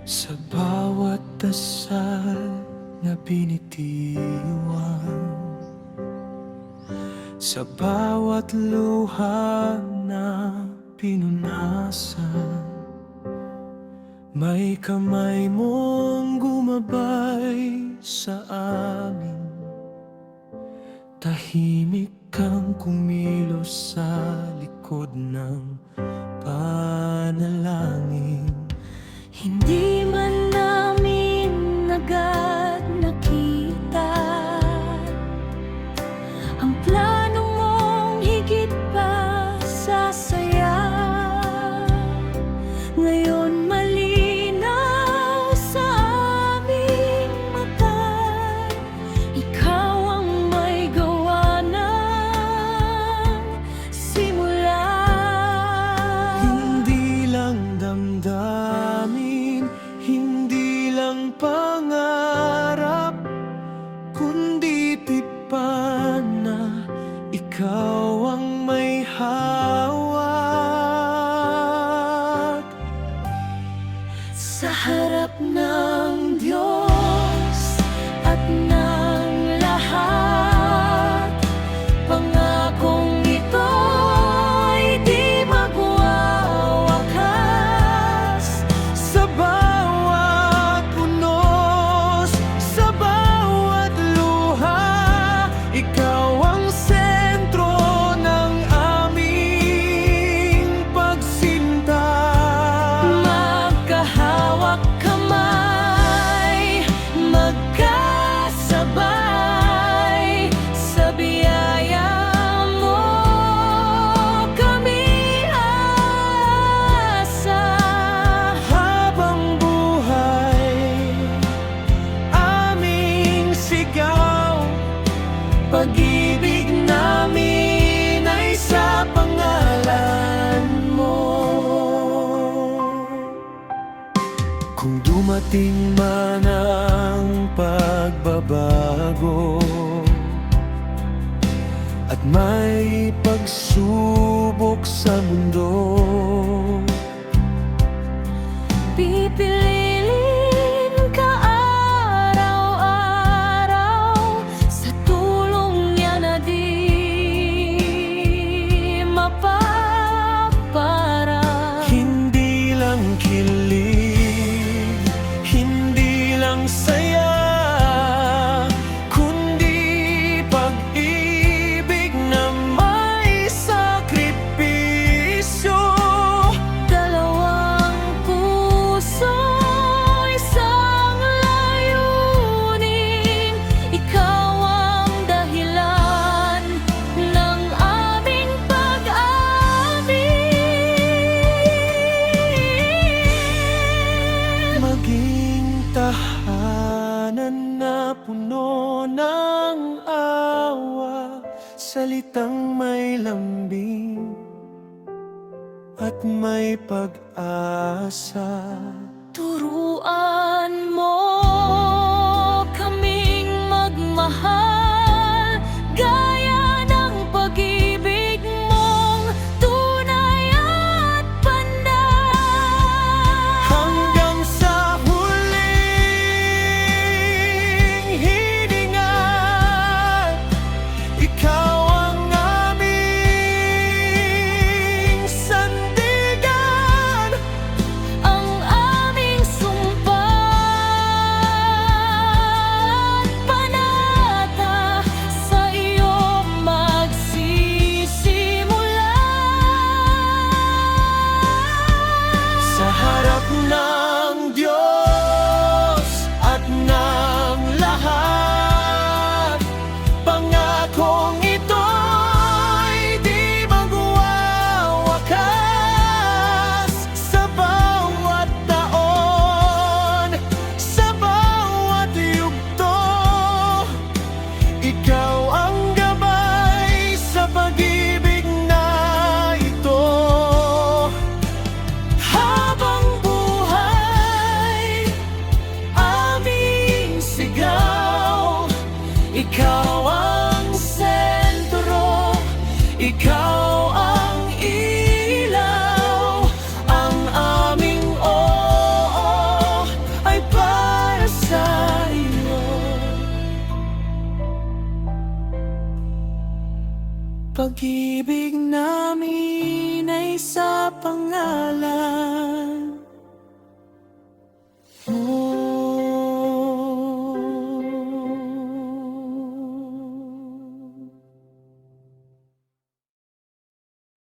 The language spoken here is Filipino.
Sa bawat dasal na binitiwan, sa bawat luha na pinunasan, may kamay mong gumabay sa amin. Tahimik kang kumilos sa likod ng panalangin. Hindi man namin agad nakita ang plano mong higit pa sa saya. Ngayon malinaw sa aming mata, ikaw ang may gawa ng simula. Hindi lang damdamin, hindi lang pangarap, kundi tipan na ikaw ang may hawak. Sa harap ng Diyos at ng lahat, pangakong ito'y di magwawakas. Sa bawat unos, sa bawat luha, ikaw ang sentro ng aming pagsinta. Magkahawak kamay, magkasabay, sa biyaya mo kami aasa. Habang buhay, aming sigaw, pag-ibig namin ay sa pangalan mo. Kung dumating man ang pagbabago at may pagsubok sa mundo, Pipiliin ka araw-araw, sa tulong niya na di mapaparang. hindi lang kilig, hindi lang saya, kundi pag-ibig na may sakripisyo. Dalawang puso, isang layunin, ikaw ang dahilan ng aming pag-amin. Maging tahanan na puno ng awa, salitang may lambing at may pag-asa. Turuan mo kaming magmahal, gaya ng pag-ibig mong tunay at panay. Hanggang sa huling hininga, ikaw ang aming sandigan. Ang aming sumpa at panata, sa iyo magsisimula. Sa harap ng Diyos at ng lahat, pangakong ito'y di magwawakas. Sa bawat taon, sa bawat yugto, ikaw ang gabay sa pag-ibig na ito. Habang buhay, aming sigaw, ikaw ang sentro, ikaw ang ilaw, ang aming oo Pag-ibig namin ay sa pangalan